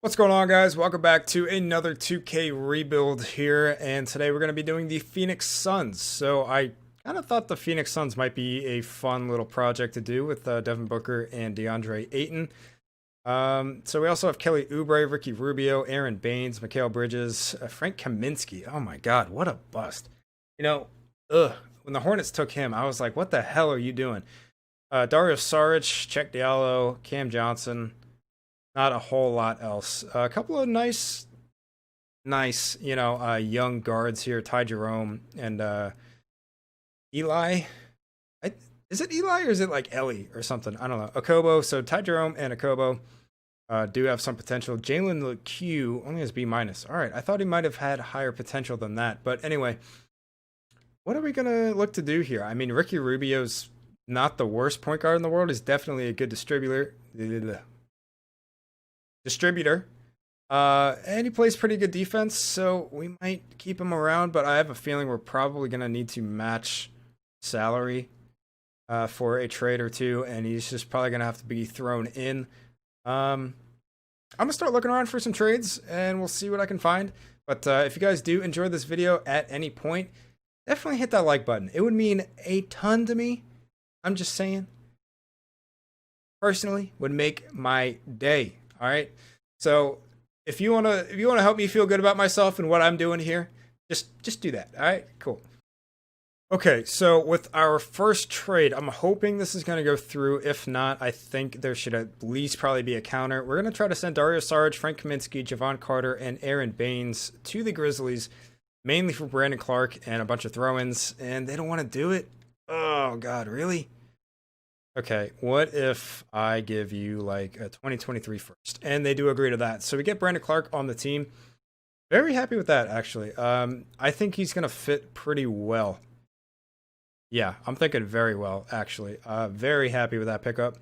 What's going on, guys? Welcome back to another 2K rebuild here, and today we're going to be doing the Phoenix Suns. So I kind of thought the Phoenix Suns might be a fun little project to do with Devin Booker and Deandre Ayton. So we also have Kelly Oubre, Ricky Rubio, Aaron Baines, Mikal Bridges, Frank Kaminsky. Oh my God, what a bust! When the Hornets took him, I was like, what the hell are you doing? Dario Saric, Check Diallo, Cam Johnson. Not a whole lot else. A couple of nice, young guards here. Ty Jerome and Eli. Is it Eli or is it like Ellie or something? I don't know. Okobo. So Ty Jerome and Okobo do have some potential. Jalen LeQ only has B-. All right. I thought he might have had higher potential than that. But anyway, what are we going to look to do here? I mean, Ricky Rubio's not the worst point guard in the world. He's definitely a good distributor. And he plays pretty good defense, so we might keep him around, but I have a feeling we're probably going to need to match salary for a trade or two, and he's just probably going to have to be thrown in. I'm going to start looking around for some trades, and we'll see what I can find. But if you guys do enjoy this video at any point, definitely hit that like button. It would mean a ton to me. I'm just saying. Personally, would make my day. All right. So if you wanna help me feel good about myself and what I'm doing here, just do that. All right. Cool. Okay. So with our first trade, I'm hoping this is gonna go through. If not, I think there should at least probably be a counter. We're gonna try to send Dario Saric, Frank Kaminsky, Javon Carter, and Aaron Baines to the Grizzlies, mainly for Brandon Clark and a bunch of throw-ins, and they don't want to do it. Oh God, really? Okay, what if I give you like a 2023 first? And they do agree to that. So we get Brandon Clark on the team. Very happy with that, actually. I think he's going to fit pretty well. Yeah, I'm thinking very well, actually. Very happy with that pickup.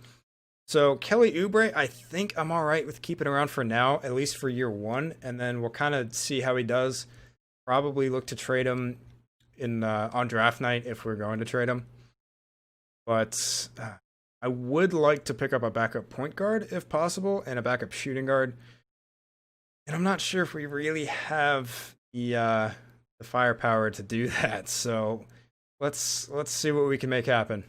So Kelly Oubre, I think I'm all right with keeping around for now, at least for year one. And then we'll kind of see how he does. Probably look to trade him on draft night if we're going to trade him. But I would like to pick up a backup point guard if possible and a backup shooting guard. And I'm not sure if we really have the firepower to do that. So let's see what we can make happen.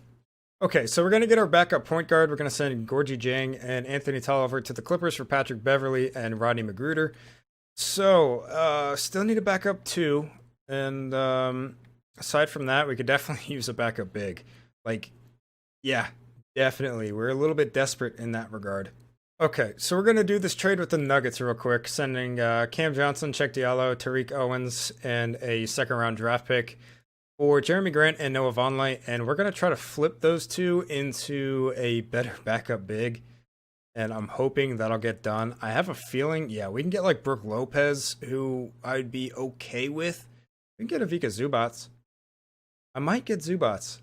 Okay, so we're going to get our backup point guard. We're going to send Gorgie Jang and Anthony Tolliver to the Clippers for Patrick Beverly and Rodney Magruder. So still need a backup too. And aside from that, we could definitely use a backup big. Yeah, definitely. We're a little bit desperate in that regard. Okay, so we're going to do this trade with the Nuggets real quick, sending Cam Johnson, Check Diallo, Tariq Owens, and a second-round draft pick for Jeremy Grant and Noah Vonleh, and we're going to try to flip those two into a better backup big, and I'm hoping that'll get done. I have a feeling, yeah, we can get like Brook Lopez, who I'd be okay with. We can get Ivica Zubac. I might get Zubac.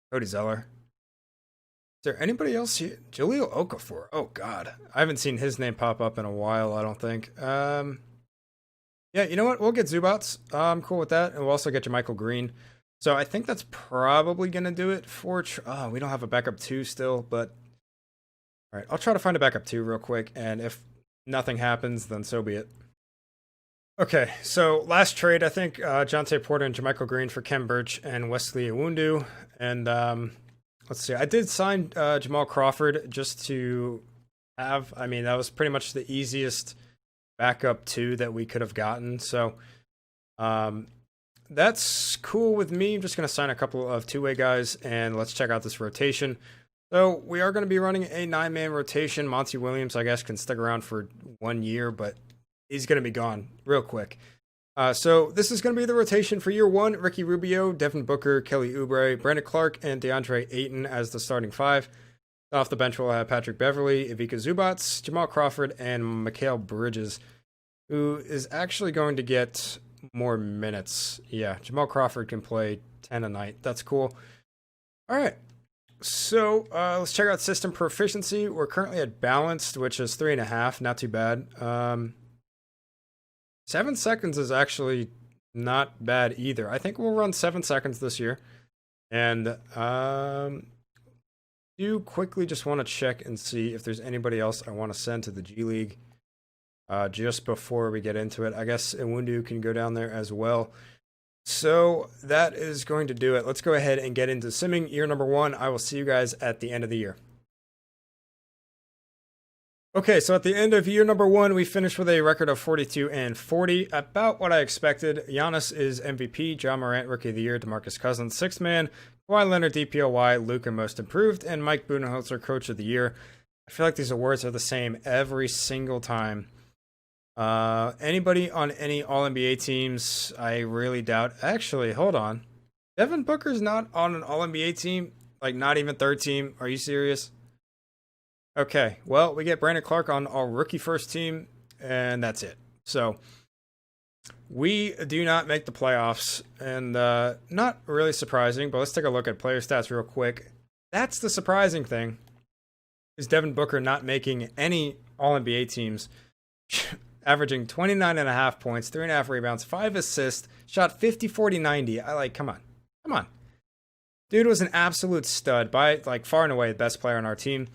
Cody Zeller. Is there anybody else here? Jahlil Okafor. Oh God, I haven't seen his name pop up in a while. I don't think. Yeah, you know what? We'll get Zubac. I'm cool with that, and we'll also get Jermichael Green. So I think that's probably gonna do it for. We don't have a backup two still, but all right. I'll try to find a backup two real quick, and if nothing happens, then so be it. Okay, so last trade, I think Jonte Porter and Jermichael Green for Kem Birch and Wesley Iwundu. And let's see, I did sign Jamal Crawford just to have, I mean, that was pretty much the easiest backup two that we could have gotten. So that's cool with me. I'm just going to sign a couple of two-way guys, and let's check out this rotation. So we are going to be running a 9-man rotation. Monty Williams, I guess, can stick around for 1 year, but he's going to be gone real quick. So this is going to be the rotation for year one. Ricky Rubio, Devin Booker, Kelly Oubre, Brandon Clark, and Deandre Ayton as the starting five. Off the bench, we'll have Patrick Beverly, Ivica Zubac, Jamal Crawford, and Mikal Bridges, who is actually going to get more minutes. Yeah, Jamal Crawford can play 10 a night. That's cool. All right. So let's check out system proficiency. We're currently at balanced, which is 3.5. Not too bad. 7 seconds is actually not bad either. I think we'll run 7 seconds this year. And do quickly just want to check and see if there's anybody else I want to send to the G League. Just before we get into it, I guess Iwundu can go down there as well. So that is going to do it. Let's go ahead and get into simming year number 1. I will see you guys at the end of the year. Okay, so at the end of year number 1, we finished with a record of 42-40, about what I expected. Giannis is MVP, Ja Morant Rookie of the Year, DeMarcus Cousins Sixth Man, Kawhi Leonard DPOY, Luka Most Improved, and Mike Budenholzer Coach of the Year. I feel like these awards are the same every single time. Anybody on any All-NBA teams, I really doubt. Actually, hold on. Devin Booker's not on an All-NBA team? Like, not even third team? Are you serious? Okay, well, we get Brandon Clark on our rookie first team, and that's it. So, we do not make the playoffs, and not really surprising, but let's take a look at player stats real quick. That's the surprising thing, is Devin Booker not making any All-NBA teams, averaging 29.5 points, 3.5 rebounds, 5 assists, shot 50, 40, 90. Come on. Dude was an absolute stud, by like far and away the best player on our team.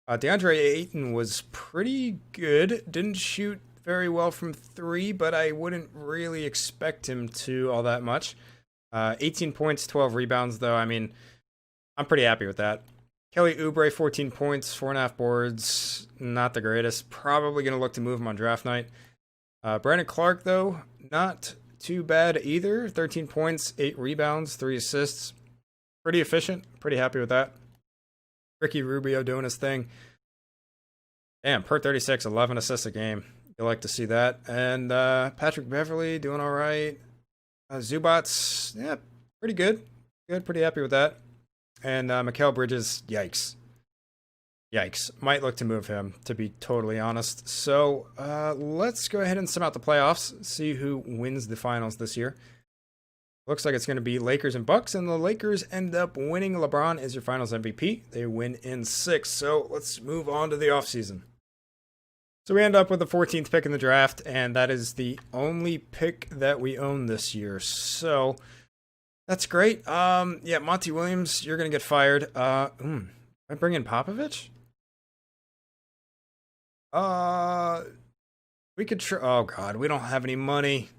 Deandre Ayton was pretty good. Didn't shoot very well from 3, but I wouldn't really expect him to all that much. 18 points, 12 rebounds, though. I mean, I'm pretty happy with that. Kelly Oubre, 14 points, 4.5 boards. Not the greatest. Probably going to look to move him on draft night. Brandon Clark, though, not too bad either. 13 points, 8 rebounds, 3 assists. Pretty efficient. Pretty happy with that. Ricky Rubio doing his thing. Damn, per 36, 11 assists a game. You like to see that. And Patrick Beverly doing all right. Zubats, yeah, pretty good. Pretty happy with that. And Mikal Bridges, yikes. Might look to move him, to be totally honest. So let's go ahead and sum out the playoffs. See who wins the finals this year. Looks like it's going to be Lakers and Bucks, and the Lakers end up winning. LeBron is your finals MVP. They win in 6. So let's move on to the offseason. So we end up with the 14th pick in the draft, and that is the only pick that we own this year. So that's great. Yeah, Monty Williams, you're going to get fired. I bring in Popovich? We could oh God, we don't have any money.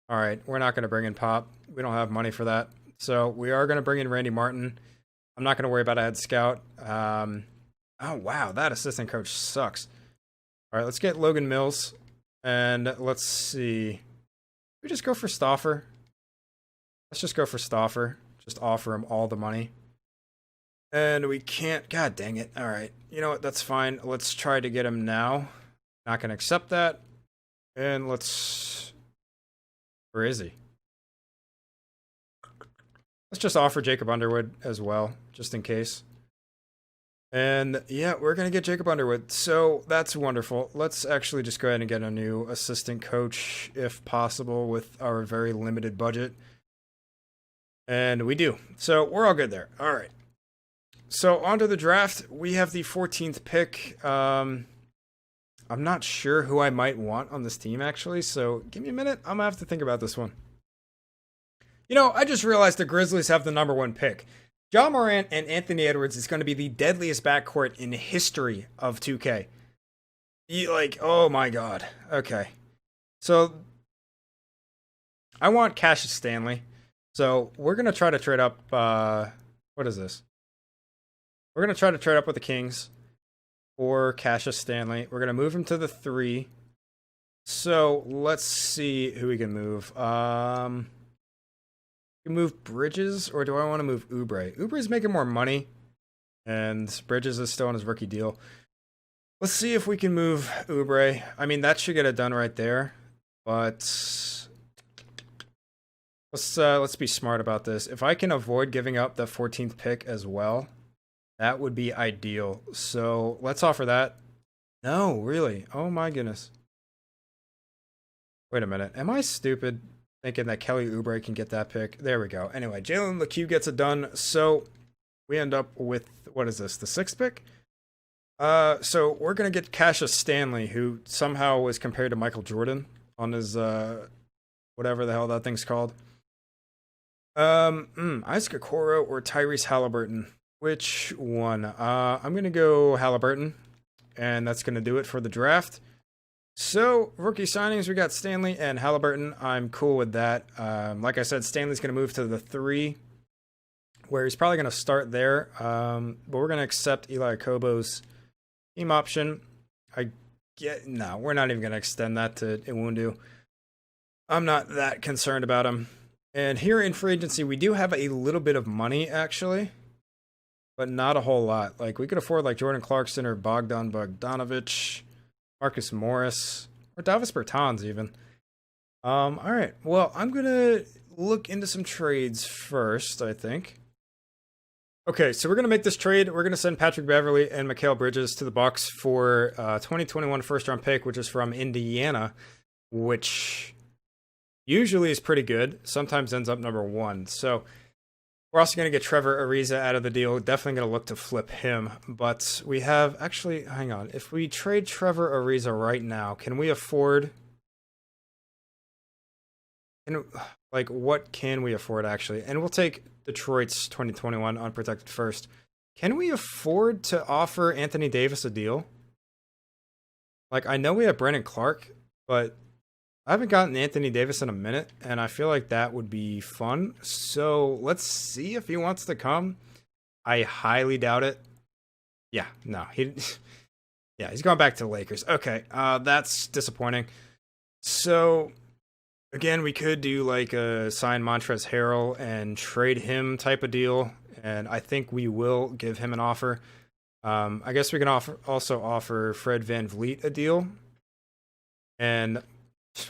All right, we're not going to bring in Pop. We don't have money for that. So we are going to bring in Randy Martin. I'm not going to worry about a head scout. Oh, wow, that assistant coach sucks. All right, let's get Logan Mills. And let's see. We just go for Stauffer. Let's just go for Stauffer. Just offer him all the money. And we can't. God dang it. All right. You know what? That's fine. Let's try to get him now. Not going to accept that. And let's... Where is he? Let's just offer Jacob Underwood as well, just in case. And yeah, we're going to get Jacob Underwood. So that's wonderful. Let's actually just go ahead and get a new assistant coach, if possible, with our very limited budget. And we do. So we're all good there. All right. So on to the draft. We have the 14th pick. I'm not sure who I might want on this team, actually, so give me a minute. I'm going to have to think about this one. You know, I just realized the Grizzlies have the number 1 pick. Ja Morant and Anthony Edwards is going to be the deadliest backcourt in the history of 2K. Oh my God. Okay. So, I want Cassius Stanley. So, we're going to try to trade up, what is this? We're going to try to trade up with the Kings. Or Cassius Stanley. We're going to move him to the 3. So, let's see who we can move. We can move Bridges, or do I want to move Oubre? Oubre's making more money, and Bridges is still on his rookie deal. Let's see if we can move Oubre. I mean, that should get it done right there, but let's be smart about this. If I can avoid giving up the 14th pick as well, that would be ideal. So let's offer that. No, really. Oh my goodness. Wait a minute. Am I stupid thinking that Kelly Oubre can get that pick? There we go. Anyway, Jalen LeCue gets it done. So we end up with, what is this, the 6th pick? So we're going to get Cassius Stanley, who somehow was compared to Michael Jordan on his, whatever the hell that thing's called. Isaac Okoro or Tyrese Halliburton. Which one? I'm going to go Halliburton, and that's going to do it for the draft. So, rookie signings, we got Stanley and Halliburton. I'm cool with that. Like I said, Stanley's going to move to the 3, where he's probably going to start there. But we're going to accept Eli Kobo's team option. No, we're not even going to extend that to Iwundu. I'm not that concerned about him. And here in free agency, we do have a little bit of money, actually, but not a whole lot. Like, we could afford like Jordan Clarkson or Bogdan Bogdanovic, Marcus Morris, or Davis Bertans even. All right. Well, I'm going to look into some trades first, I think. Okay, so we're going to make this trade. We're going to send Patrick Beverley and Mikal Bridges to the Bucks for 2021 first-round pick, which is from Indiana, which usually is pretty good. Sometimes ends up number 1. So we're also going to get Trevor Ariza out of the deal. Definitely going to look to flip him. But we have... Actually, hang on. If we trade Trevor Ariza right now, can we afford... what can we afford, actually? And we'll take Detroit's 2021 unprotected first. Can we afford to offer Anthony Davis a deal? Like, I know we have Brandon Clark, but I haven't gotten Anthony Davis in a minute, and I feel like that would be fun. So let's see if he wants to come. I highly doubt it. Yeah, no, he's going back to the Lakers. Okay, that's disappointing. So again, we could do like a sign Montrezl Harrell and trade him type of deal, and I think we will give him an offer. I guess we can also offer Fred VanVleet a deal, and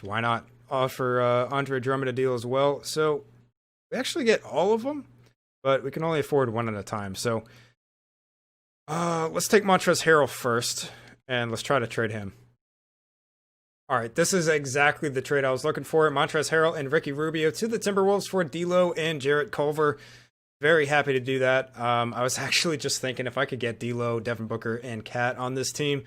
why not offer Andre Drummond a deal as well? So we actually get all of them, but we can only afford one at a time. So let's take Montrezl Harrell first, and let's try to trade him. All right, this is exactly the trade I was looking for. Montrezl Harrell and Ricky Rubio to the Timberwolves for D'Lo and Jarrett Culver. Very happy to do that. I was actually just thinking if I could get D'Lo, Devin Booker, and Cat on this team,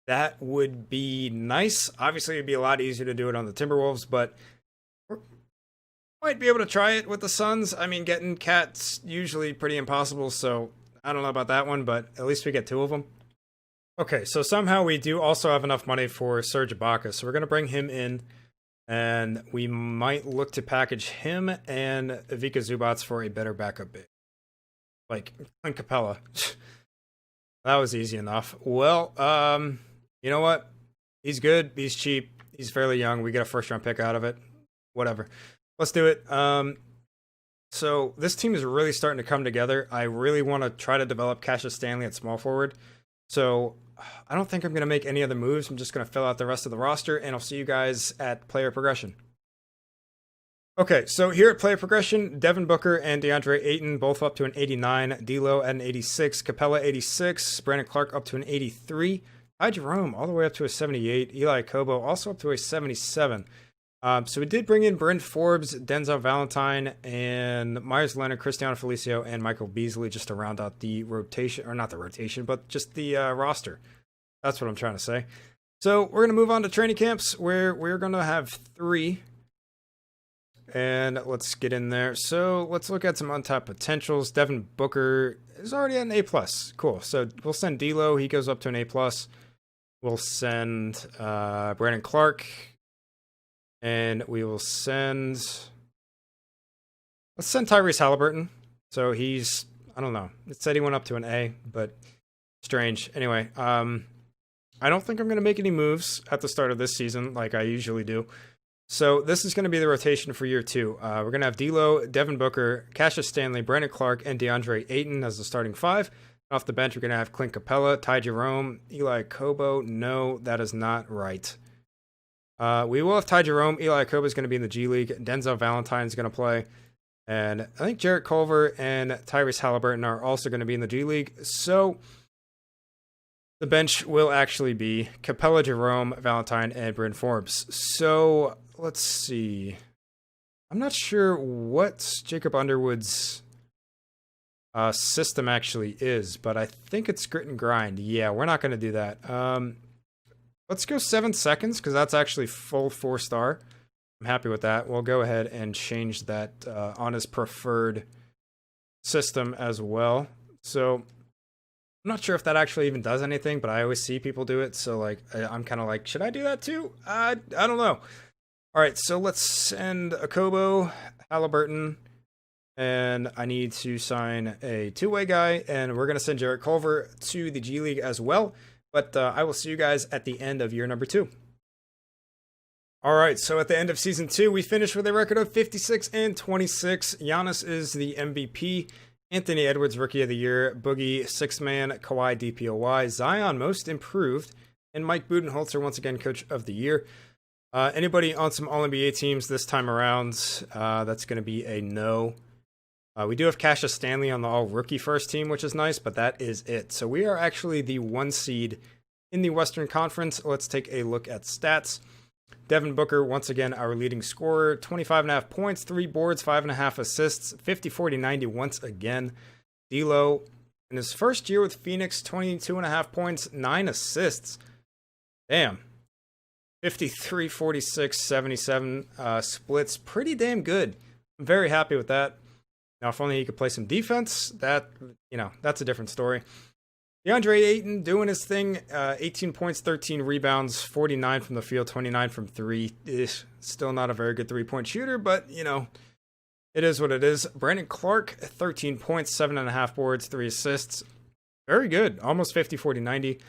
that would be nice. Obviously, it'd be a lot easier to do it on the Timberwolves, but we might be able to try it with the Suns. I mean, getting Cat's usually pretty impossible, so I don't know about that one, but at least we get 2 of them. Okay, so somehow we do also have enough money for Serge Ibaka, so we're going to bring him in, and we might look to package him and Ivica Zubac for a better backup big. Like, Clint Capella. That was easy enough. Well, you know what? He's good. He's cheap. He's fairly young. We get a first-round pick out of it. Whatever. Let's do it. So this team is really starting to come together. I really want to try to develop Cassius Stanley at small forward. So I don't think I'm going to make any other moves. I'm just going to fill out the rest of the roster, and I'll see you guys at player progression. Okay, so here at player progression, Devin Booker and DeAndre Ayton both up to an 89, D'Lo at an 86, Capella 86, Brandon Clark up to an 83, Ty Jerome all the way up to a 78, Eli Kobo also up to a 77. So we did bring in Bryn Forbes, Denzel Valentine, and Myers Leonard, Cristiano Felicio, and Michael Beasley just to round out the rotation, or not the rotation, but just the roster. That's what I'm trying to say. So we're going to move on to training camps, where we're going to have 3. And let's get in there. So let's look at some untapped potentials. Devin Booker is already at an A+. Cool. So we'll send D'Lo. He goes up to an A+. We'll send Brandon Clark. And we will send... Let's send Tyrese Halliburton. So he's... I don't know. It said he went up to an A, but strange. Anyway, I don't think I'm going to make any moves at the start of this season like I usually do. So this is going to be the rotation for year 2. We're going to have D'Lo, Devin Booker, Cassius Stanley, Brandon Clark, and DeAndre Ayton as the starting 5. Off the bench, we're going to have Clint Capella, Ty Jerome, Eli Kobo. No, that is not right. We will have Ty Jerome. Eli Kobo is going to be in the G League. Denzel Valentine is going to play. And I think Jarrett Culver and Tyrese Halliburton are also going to be in the G League. So the bench will actually be Capella, Jerome, Valentine, and Bryn Forbes. So let's see. I'm not sure what Jacob Underwood's system actually is, but I think it's grit and grind. Yeah, we're not going to do that. Let's go 7 seconds because that's actually full 4-star. I'm happy with that. We'll go ahead and change that on his preferred system as well. So I'm not sure if that actually even does anything, but I always see people do it. So like, I'm kind of like, should I do that too? I don't know. All right, so let's send Akobo, Halliburton, and I need to sign a two-way guy, and we're going to send Jarrett Culver to the G League as well. But I will see you guys at the end of year number 2. All right, so at the end of season 2, we finished with a record of 56-26. Giannis is the MVP. Anthony Edwards, Rookie of the Year. Boogie, 6th man. Kawhi, DPOY. Zion, Most Improved. And Mike Budenholzer, once again, Coach of the Year. Anybody on some All-NBA teams this time around, that's going to be a no. We do have Cassius Stanley on the all-rookie first team, which is nice, but that is it. So we are actually the 1 seed in the Western Conference. Let's take a look at stats. Devin Booker, once again, our leading scorer, 25.5 points, 3 boards, 5.5 assists, 50-40-90 once again. D'Lo, in his first year with Phoenix, 22.5 points, 9 assists. Damn. 53-46-77 splits. Pretty damn good. I'm very happy with that. Now, if only he could play some defense, that's a different story. Deandre Ayton doing his thing, 18 points, 13 rebounds, 49 from the field, 29 from 3. Still not a very good three-point shooter, but, it is what it is. Brandon Clark, 13 points, 7.5 boards, 3 assists. Very good, almost 50-40-90.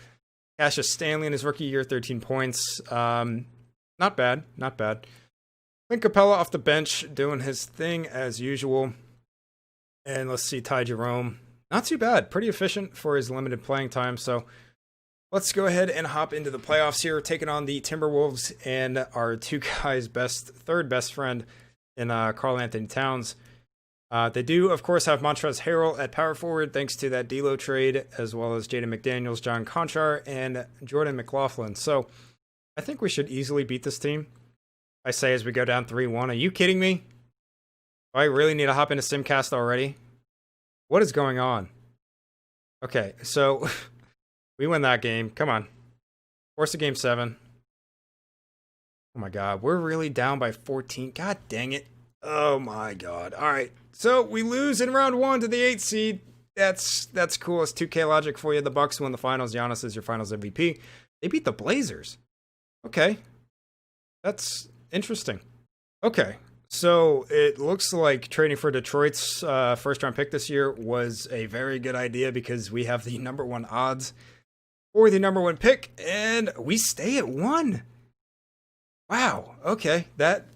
Cassius Stanley in his rookie year, 13 points. Not bad. Clint Capella off the bench, doing his thing as usual. And let's see, Ty Jerome. Not too bad. Pretty efficient for his limited playing time. So let's go ahead and hop into the playoffs here. Taking on the Timberwolves and our two guys' third best friend in Karl Anthony Towns. They do, of course, have Montrezl Harrell at power forward, thanks to that D'Lo trade, as well as Jaden McDaniels, John Conchar, and Jordan McLaughlin. So I think we should easily beat this team. I say as we go down 3-1. Are you kidding me? Do I really need to hop into Simcast already? What is going on? Okay, so we win that game. Come on. Force a game 7. Oh my god, we're really down by 14. God dang it. Oh my god. All right, so we lose in round 1 to the 8th seed. That's cool. It's 2K logic for you. The Bucks win the finals. Giannis is your finals MVP. They beat the Blazers. Okay, that's interesting. Okay. So it looks like trading for Detroit's first round pick this year was a very good idea because we have the number 1 odds for the number 1 pick, and we stay at 1. Wow. Okay. That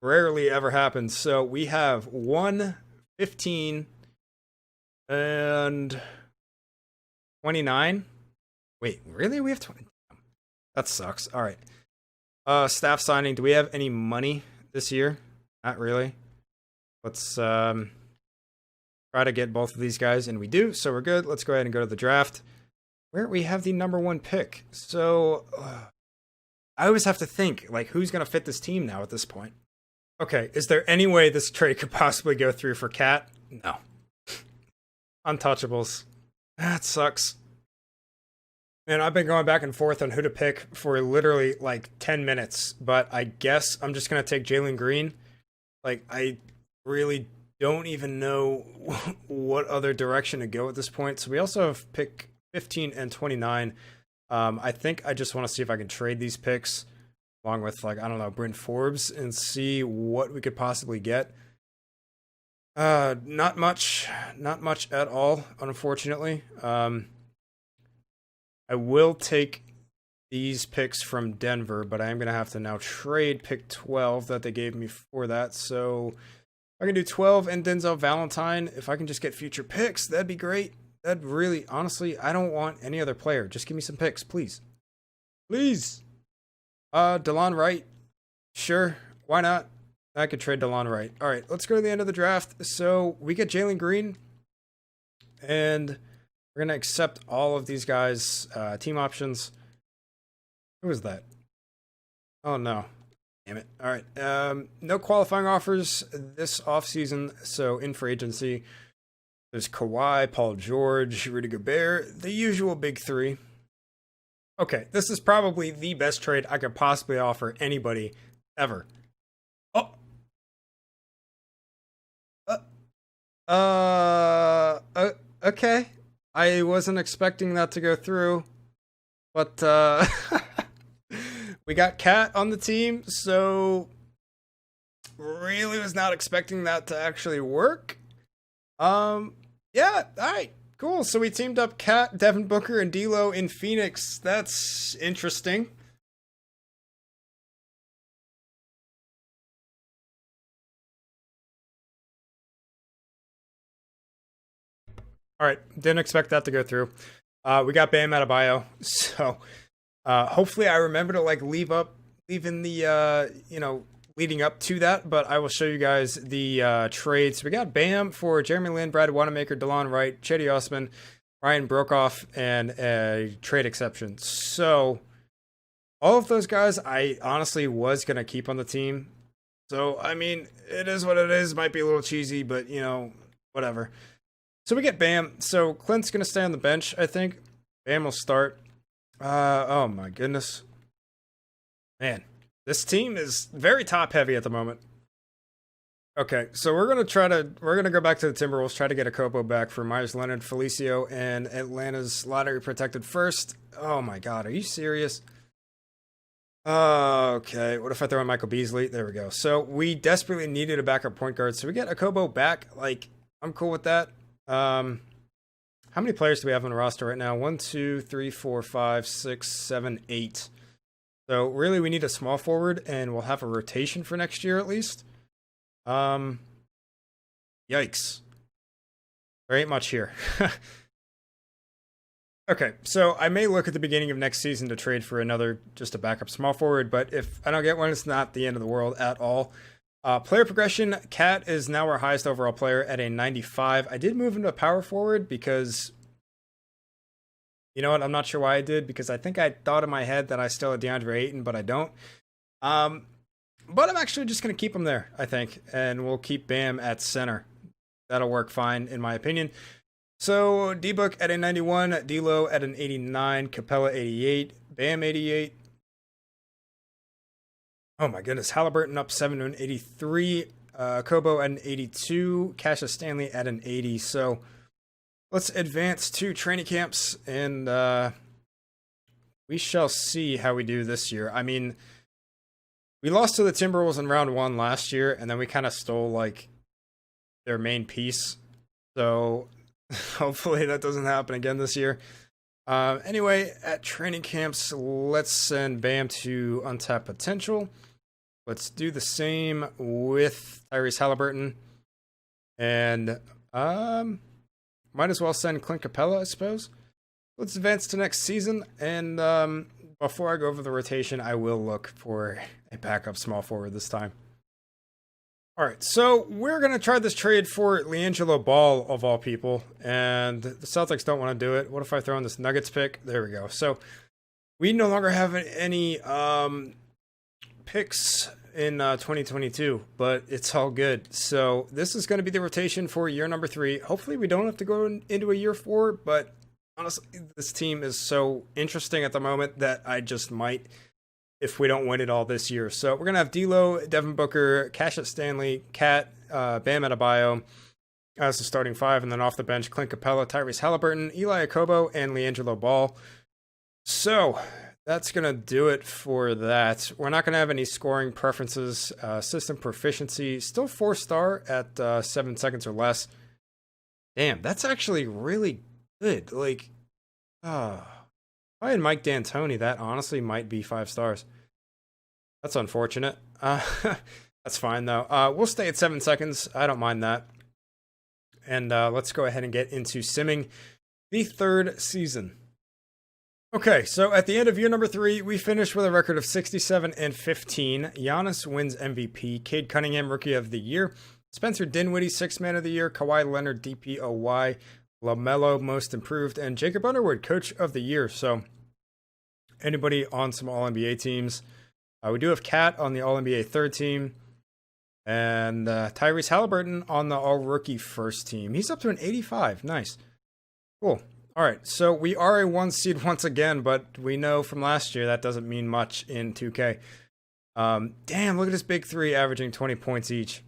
rarely ever happens. So we have 1, 15, and 29. Wait, really? We have 20? That sucks. All right. Staff signing. Do we have any money this year? Not really. Let's try to get both of these guys, and we do, so we're good. Let's go ahead and go to the draft, where we have the number 1 pick. So I always have to think, like, who's going to fit this team now at this point? Okay, is there any way this trade could possibly go through for Cat? No. Untouchables. That sucks. Man, I've been going back and forth on who to pick for literally, like, 10 minutes, but I guess I'm just going to take Jalen Green. Like, I really don't even know what other direction to go at this point. So we also have pick 15 and 29. I think I just want to see if I can trade these picks along with, like, I don't know, Bryn Forbes and see what we could possibly get. Not much at all, unfortunately. I will take these picks from Denver, but I am going to have to now trade pick 12 that they gave me for that. So I can do 12 and Denzel Valentine. If I can just get future picks, that'd be great. That'd really, honestly, I don't want any other player. Just give me some picks, please. Please. DeLon Wright. Sure. Why not? I could trade DeLon Wright. All right, let's go to the end of the draft. So we get Jalen Green, and we're going to accept all of these guys' team options. Who is that? Oh, no. Damn it. All right. No qualifying offers this offseason, so in free agency, there's Kawhi, Paul George, Rudy Gobert, the usual big 3. Okay, this is probably the best trade I could possibly offer anybody ever. Oh. Okay. I wasn't expecting that to go through, but we got Cat on the team, so really was not expecting that to actually work. Yeah, all right, cool. So we teamed up Cat, Devin Booker, and D'Lo in Phoenix. That's interesting. All right, didn't expect that to go through. We got Bam Adebayo, so hopefully I remember to like leave in the leading up to that, but I will show you guys the trades. We got Bam for Jeremy Lin, Brad Wanamaker, DeLon Wright, Chetty Osman, Ryan Brokoff, and a trade exception. So all of those guys I honestly was gonna keep on the team. So I mean, it is what it is. Might be a little cheesy, but whatever. So we get Bam. So Clint's gonna stay on the bench, I think. Bam will start. Oh my goodness. Man, this team is very top heavy at the moment. Okay, so we're gonna go back to the Timberwolves, try to get a Kobo back for Myers Leonard, Felicio, and Atlanta's lottery protected first. Oh my god, are you serious? Okay, what if I throw in Michael Beasley? There we go. So we desperately needed a backup point guard, so we get a Kobo back. Like, I'm cool with that. How many players do we have on the roster right now? 1, 2, 3, 4, 5, 6, 7, 8. So really we need a small forward, and we'll have a rotation for next year at least. Yikes. There ain't much here. Okay, so I may look at the beginning of next season to trade for just a backup small forward, but if I don't get one, it's not the end of the world at all. Player progression, Cat is now our highest overall player at a 95. I did move him to power forward because, you know what, I'm not sure why I did, because I think I thought in my head that I still had Deandre Ayton, but I don't. But I'm actually just going to keep him there, I think, and we'll keep Bam at center. That'll work fine, in my opinion. So, D-Book at a 91, D'Lo at an 89, Capella 88, Bam 88. Oh my goodness, Halliburton up 7 to an 83, Kobo at an 82, Cassius Stanley at an 80. So let's advance to training camps, and we shall see how we do this year. I mean, we lost to the Timberwolves in round 1 last year, and then we kind of stole like their main piece. So hopefully that doesn't happen again this year. Anyway, at training camps, let's send Bam to untapped potential. Let's do the same with Tyrese Halliburton. And might as well send Clint Capella, I suppose. Let's advance to next season. And before I go over the rotation, I will look for a backup small forward this time. All right, so we're going to try this trade for LiAngelo Ball, of all people. And the Celtics don't want to do it. What if I throw in this Nuggets pick? There we go. So we no longer have any picks in 2022, but it's all good. So this is going to be the rotation for year number 3. Hopefully we don't have to go into a year 4, but honestly, this team is so interesting at the moment that I just might, if we don't win it all this year. So we're going to have D'Lo, Devin Booker, Cassius Stanley, Cat, Bam Adebayo as the starting 5, and then off the bench, Clint Capella, Tyrese Halliburton, Eli Akobo, and LiAngelo Ball. So that's going to do it for that. We're not going to have any scoring preferences. System proficiency, still 4-star at 7 seconds or less. Damn, that's actually really good. Like, if I had Mike D'Antoni, that honestly might be 5 stars. That's unfortunate. That's fine, though. We'll stay at 7 seconds. I don't mind that. And let's go ahead and get into simming the 3rd season. Okay, so at the end of year number 3, we finished with a record of 67-15. Giannis wins MVP. Cade Cunningham, Rookie of the Year. Spencer Dinwiddie, 6th Man of the Year. Kawhi Leonard, DPOY. LaMelo, Most Improved. And Jacob Underwood, Coach of the Year. So anybody on some All-NBA teams? We do have Cat on the All-NBA 3rd team. And Tyrese Halliburton on the All-Rookie 1st team. He's up to an 85. Nice. Cool. All right, so we are a 1 seed once again, but we know from last year that doesn't mean much in 2K. Damn, look at this big 3 averaging 20 points each.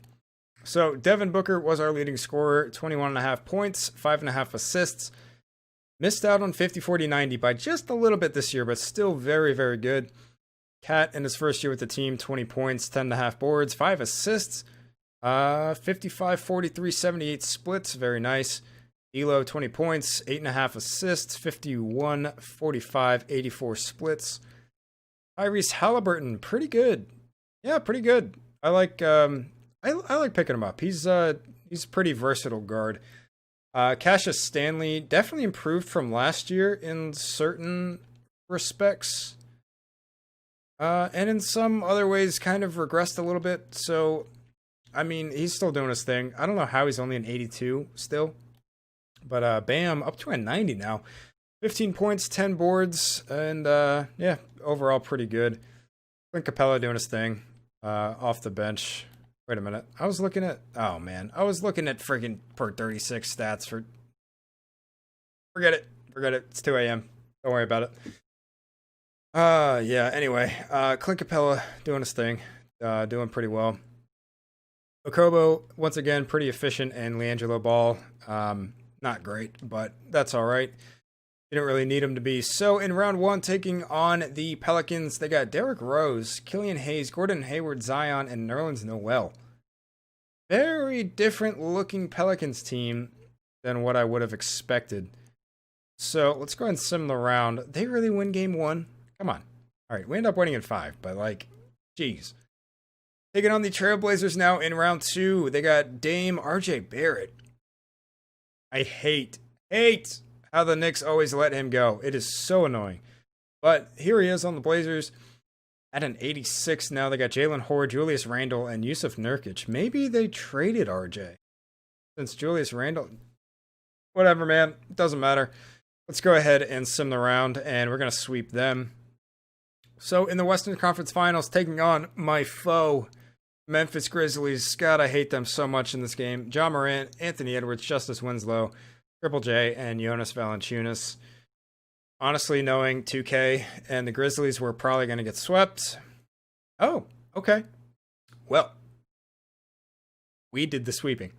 So Devin Booker was our leading scorer, 21.5 points, 5.5 assists. Missed out on 50, 40, 90 by just a little bit this year, but still very, very good. Cat in his first year with the team, 20 points, 10.5 boards, 5 assists, 55, 43, 78 splits. Very nice. Elo, 20 points, 8.5 assists, 51, 45, 84 splits. Tyrese Halliburton, pretty good. Yeah, pretty good. I like picking him up. He's a pretty versatile guard. Cassius Stanley definitely improved from last year in certain respects. And in some other ways kind of regressed a little bit. So, I mean, he's still doing his thing. I don't know how he's only an 82 still. But Bam, up to a 90 now. 15 points, 10 boards, and yeah, overall pretty good. Clint Capella doing his thing off the bench. Wait a minute. I was looking at freaking per 36 stats for. Forget it. It's 2 a.m. Don't worry about it. Yeah, anyway. Clint Capella doing his thing. Doing pretty well. Okobo, once again, pretty efficient, and LiAngelo Ball, not great, but that's all right. You don't really need him to be. So in round one, taking on the Pelicans, they got Derrick Rose, Killian Hayes, Gordon Hayward, Zion, and Nerlens Noel. Very different looking Pelicans team than what I would have expected. So let's go ahead and sim the round. They really win game one? Come on. All right, we end up winning in 5, but like, geez. Taking on the Trailblazers now in round 2. They got Dame RJ Barrett. I hate how the Knicks always let him go. It is so annoying. But here he is on the Blazers at an 86 now. They got Jalen Hoard, Julius Randle, and Yusuf Nurkic. Maybe they traded RJ. Since Julius Randle... Whatever, man. It doesn't matter. Let's go ahead and sim the round, and we're going to sweep them. So in the Western Conference Finals, taking on my foe, Memphis Grizzlies. God, I hate them so much in this game. Ja Morant, Anthony Edwards, Justice Winslow, Triple J, and Jonas Valanciunas. Honestly, knowing 2K and the Grizzlies were probably going to get swept. Oh, okay. Well, we did the sweeping.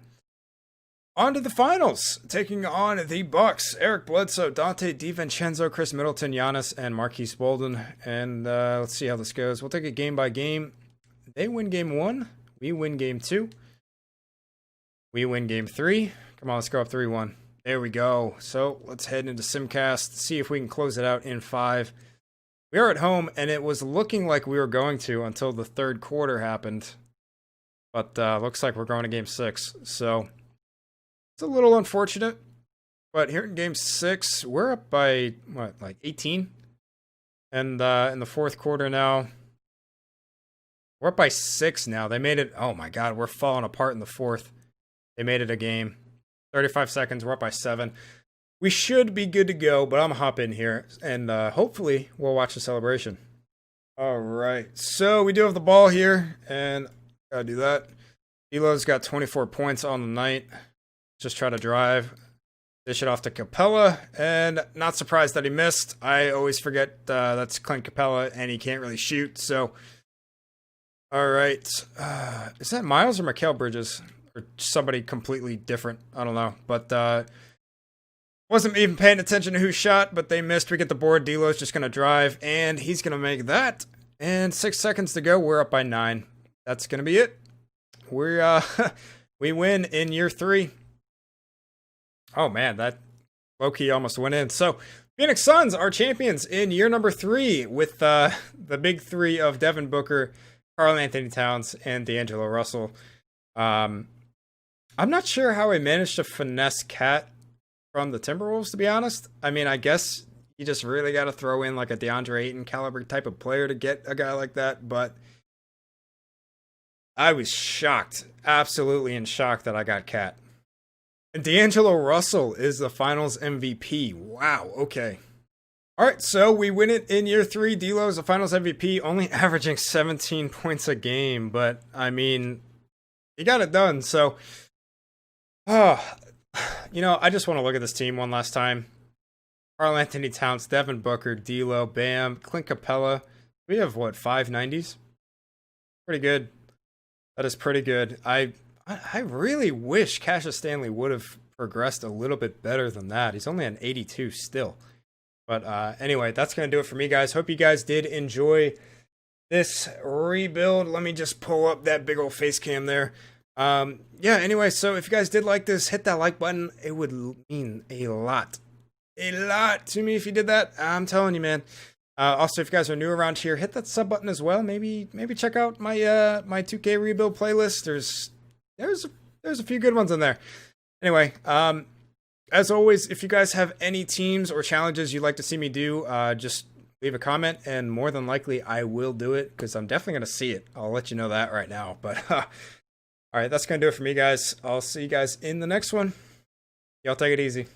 On to the finals. Taking on the Bucks. Eric Bledsoe, Dante DiVincenzo, Chris Middleton, Giannis, and Marquise Bolden. And let's see how this goes. We'll take it game by game. They win game 1. We win game 2. We win game 3. Come on, let's go up 3-1. There we go. So let's head into Simcast, see if we can close it out in 5. We are at home, and it was looking like we were going to until the third quarter happened. But looks like we're going to game 6. So it's a little unfortunate. But here in game 6, we're up by, what, like 18? And in the fourth quarter now, we're up by 6 now. They made it. Oh my God, we're falling apart in the fourth. They made it a game. 35 seconds. We're up by 7. We should be good to go, but I'm gonna hop in here and hopefully we'll watch the celebration. All right. So we do have the ball here, and gotta do that. Elo's got 24 points on the night. Just try to drive. Dish it off to Capella, and not surprised that he missed. I always forget that's Clint Capella, and he can't really shoot. So. All right. Is that Miles or Mikal Bridges? Or somebody completely different? I don't know. But wasn't even paying attention to who shot, but they missed. We get the board. D'Lo's just going to drive, and he's going to make that. And 6 seconds to go. We're up by 9. That's going to be it. We win in year 3. Oh, man. That low-key almost went in. So Phoenix Suns are champions in year number 3 with the big 3 of Devin Booker, Karl Anthony Towns, and D'Angelo Russell. I'm not sure how I managed to finesse Cat from the Timberwolves, to be honest. I mean, I guess you just really got to throw in like a DeAndre Ayton caliber type of player to get a guy like that. But I was shocked, absolutely in shock that I got Cat. And D'Angelo Russell is the finals MVP. Wow, okay. All right, so we win it in year 3. D'Lo's the finals MVP, only averaging 17 points a game. But, I mean, he got it done. So, I just want to look at this team one last time. Karl Anthony Towns, Devin Booker, D'Lo, Bam, Clint Capella. We have, 5 90s? Pretty good. That is pretty good. I I really wish Cassius Stanley would have progressed a little bit better than that. He's only an 82 still. But anyway, that's going to do it for me, guys. Hope you guys did enjoy this rebuild. Let me just pull up that big old face cam there. Yeah, anyway, so if you guys did like this, hit that like button. It would mean a lot to me if you did that. I'm telling you, man. Also, if you guys are new around here, hit that sub button as well. Maybe check out my my 2K rebuild playlist. There's a few good ones in there. Anyway, as always, if you guys have any teams or challenges you'd like to see me do, just leave a comment, and more than likely I will do it because I'm definitely gonna see it. I'll let you know that right now. But all right, that's gonna do it for me, guys. I'll see you guys in the next one. Y'all take it easy.